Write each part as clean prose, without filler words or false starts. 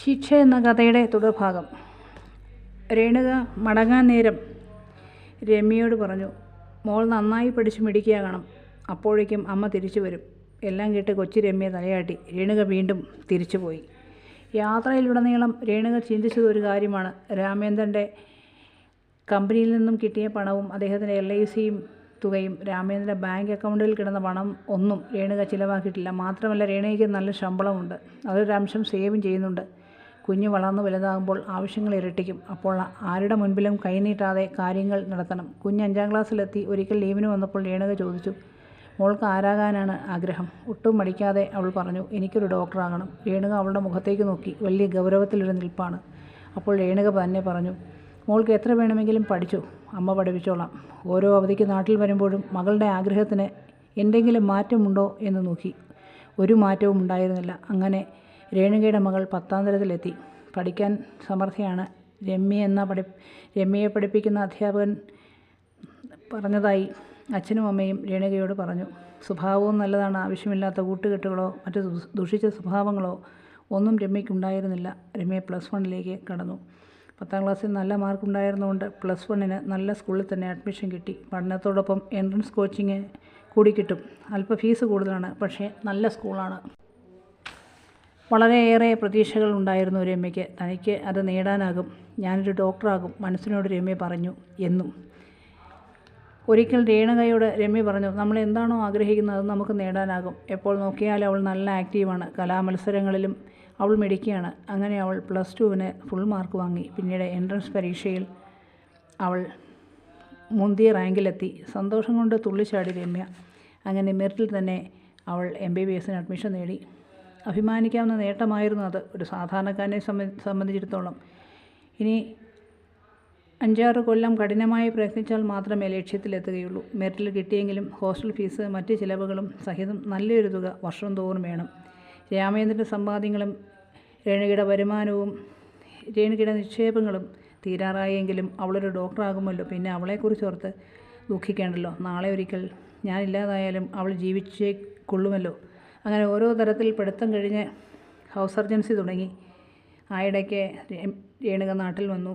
ശിക്ഷ എന്ന കഥയുടെ തുടർഭാഗം. രേണുക മടങ്ങാൻ നേരം രമ്യയോട് പറഞ്ഞു, മോൾ നന്നായി പഠിച്ച് മിടുക്കിയാകണം. അപ്പോഴേക്കും അമ്മ തിരിച്ചു വരും. എല്ലാം കേട്ട് കൊച്ചു രമ്യ തലയാട്ടി. രേണുക വീണ്ടും തിരിച്ചുപോയി. യാത്രയിലുടനീളം രേണുക ചിന്തിച്ചത് ഒരു കാര്യമാണ്. രാമേന്ദ്രൻ്റെ കമ്പനിയിൽ നിന്നും കിട്ടിയ പണവും അദ്ദേഹത്തിൻ്റെ LIC തുകയും രാമേന്ദ്രൻ്റെ ബാങ്ക് അക്കൗണ്ടിൽ കിടന്ന പണം ഒന്നും രേണുക ചിലവാക്കിയിട്ടില്ല. മാത്രമല്ല, രേണുകയ്ക്ക് നല്ല ശമ്പളമുണ്ട്. അതൊരംശം സേവും ചെയ്യുന്നുണ്ട്. കുഞ്ഞ് വളർന്നു വലുതാകുമ്പോൾ ആവശ്യങ്ങൾ ഇരട്ടിക്കും. അപ്പോൾ ആരുടെ മുൻപിലും കൈനീട്ടാതെ കാര്യങ്ങൾ നടത്തണം. കുഞ്ഞ് 5ാം ക്ലാസ്സിലെത്തി. ഒരിക്കൽ ലീവിന് വന്നപ്പോൾ രേണുക ചോദിച്ചു, മോൾക്ക് ആരാകാനാണ് ആഗ്രഹം? ഒട്ടും മടിക്കാതെ അവൾ പറഞ്ഞു, എനിക്കൊരു ഡോക്ടറാകണം. രേണുക അവളുടെ മുഖത്തേക്ക് നോക്കി. വലിയ ഗൗരവത്തിലൊരു നിൽപ്പാണ്. അപ്പോൾ രേണുക തന്നെ പറഞ്ഞു, മോൾക്ക് എത്ര വേണമെങ്കിലും പഠിച്ചു, അമ്മ പഠിപ്പിച്ചോളാം. ഓരോ അവധിക്ക് നാട്ടിൽ വരുമ്പോഴും മകളുടെ ആഗ്രഹത്തിന് എന്തെങ്കിലും മാറ്റമുണ്ടോ എന്ന് നോക്കി. ഒരു മാറ്റവും ഉണ്ടായിരുന്നില്ല. അങ്ങനെ രേണുകയുടെ മകൾ 10ാം തരത്തിലെത്തി. പഠിക്കാൻ സമർത്ഥയാണ്. രമ്യയെ പഠിപ്പിക്കുന്ന അധ്യാപകൻ പറഞ്ഞതായി അച്ഛനും അമ്മയും രേണുകയോട് പറഞ്ഞു. സ്വഭാവവും നല്ലതാണ്. ആവശ്യമില്ലാത്ത കൂട്ടുകെട്ടുകളോ മറ്റ് ദുഷിച്ച സ്വഭാവങ്ങളോ ഒന്നും രമ്യയ്ക്കുണ്ടായിരുന്നില്ല. രമ്യ +1 കടന്നു. 10ാം ക്ലാസ്സിൽ നല്ല മാർക്കുണ്ടായിരുന്നുകൊണ്ട് +1 നല്ല സ്കൂളിൽ തന്നെ അഡ്മിഷൻ കിട്ടി. പഠനത്തോടൊപ്പം എൻട്രൻസ് കോച്ചിങ് കൂടി കിട്ടും. അല്പം ഫീസ് കൂടുതലാണ്, പക്ഷേ നല്ല സ്കൂളാണ്. വളരെയേറെ പ്രതീക്ഷകൾ ഉണ്ടായിരുന്നു രമ്യയ്ക്ക്. തനിക്ക് അത് നേടാനാകും. ഞാനൊരു ഡോക്ടറാകും, മനസ്സിനോട് രമ്യ പറഞ്ഞു. എന്നും ഒരിക്കൽ രേണുകയോട് രമ്യ പറഞ്ഞു, നമ്മൾ എന്താണോ ആഗ്രഹിക്കുന്നത് അത് നമുക്ക് നേടാനാകും. എപ്പോൾ നോക്കിയാലും അവൾ നല്ല ആക്റ്റീവാണ്. കലാമത്സരങ്ങളിലും അവൾ മിടുക്കിയാണ്. അങ്ങനെ അവൾ +2 ഫുൾ മാർക്ക് വാങ്ങി. പിന്നീട് എൻട്രൻസ് പരീക്ഷയിൽ അവൾ മുന്തിയ റാങ്കിലെത്തി. സന്തോഷം കൊണ്ട് തുള്ളിച്ചാടി രമ്യ. അങ്ങനെ മെറിറ്റിൽ തന്നെ അവൾ MBBS അഡ്മിഷൻ നേടി. അഭിമാനിക്കാവുന്ന നേട്ടമായിരുന്നു അത് ഒരു സാധാരണക്കാരനെ സംബന്ധിച്ചിടത്തോളം. ഇനി 5-6 കൊല്ലം കഠിനമായി പ്രയത്നിച്ചാൽ മാത്രമേ ലക്ഷ്യത്തിലെത്തുകയുള്ളൂ. മെറിറ്റിൽ കിട്ടിയെങ്കിലും ഹോസ്റ്റൽ ഫീസ് മറ്റ് ചിലവുകളും സഹിതം നല്ലൊരു തുക വർഷം തോറും വേണം. രാമേന്ദ്രൻ്റെ സമ്പാദ്യങ്ങളും രേണുകയുടെ വരുമാനവും രേണുകയുടെ നിക്ഷേപങ്ങളും തീരാറായെങ്കിലും അവളൊരു ഡോക്ടറാകുമല്ലോ. പിന്നെ അവളെക്കുറിച്ച് ഓർത്ത് ദുഃഖിക്കേണ്ടല്ലോ. നാളെ ഒരിക്കൽ ഞാനില്ലാതായാലും അവൾ ജീവിച്ചേ കൊള്ളുമല്ലോ. അങ്ങനെ ഓരോ തരത്തിൽ പഠിത്തം കഴിഞ്ഞ് ഹൗസ് സർജൻസി തുടങ്ങി. ആയിടയ്ക്ക് രേണുക നാട്ടിൽ വന്നു.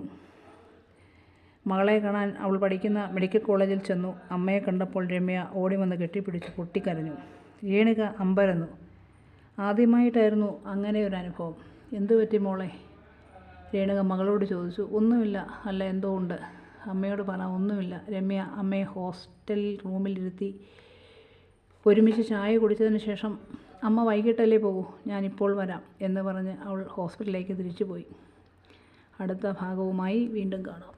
മകളെ കാണാൻ അവൾ പഠിക്കുന്ന മെഡിക്കൽ കോളേജിൽ ചെന്നു. അമ്മയെ കണ്ടപ്പോൾ രമ്യ ഓടി വന്ന് കെട്ടിപ്പിടിച്ച് പൊട്ടിക്കരഞ്ഞു. രേണുക അമ്പരന്നു. ആദ്യമായിട്ടായിരുന്നു അങ്ങനെ ഒരു അനുഭവം. എന്തു പറ്റി മോളെ? രേണുക മകളോട് ചോദിച്ചു. ഒന്നുമില്ല. അല്ല, എന്തോ ഉണ്ട്. അമ്മയോട് പറ. ഒന്നുമില്ല. രമ്യ അമ്മയെ ഹോസ്റ്റൽ റൂമിലിരുത്തി ഒരുമിച്ച് ചായ കുടിച്ചതിന് ശേഷം, അമ്മ വൈകിട്ടല്ലേ പോകൂ, ഞാനിപ്പോൾ വരാം എന്ന് പറഞ്ഞ് അവൾ ഹോസ്പിറ്റലിലേക്ക് തിരിച്ചുപോയി. അടുത്ത ഭാഗവുമായി വീണ്ടും കാണാം.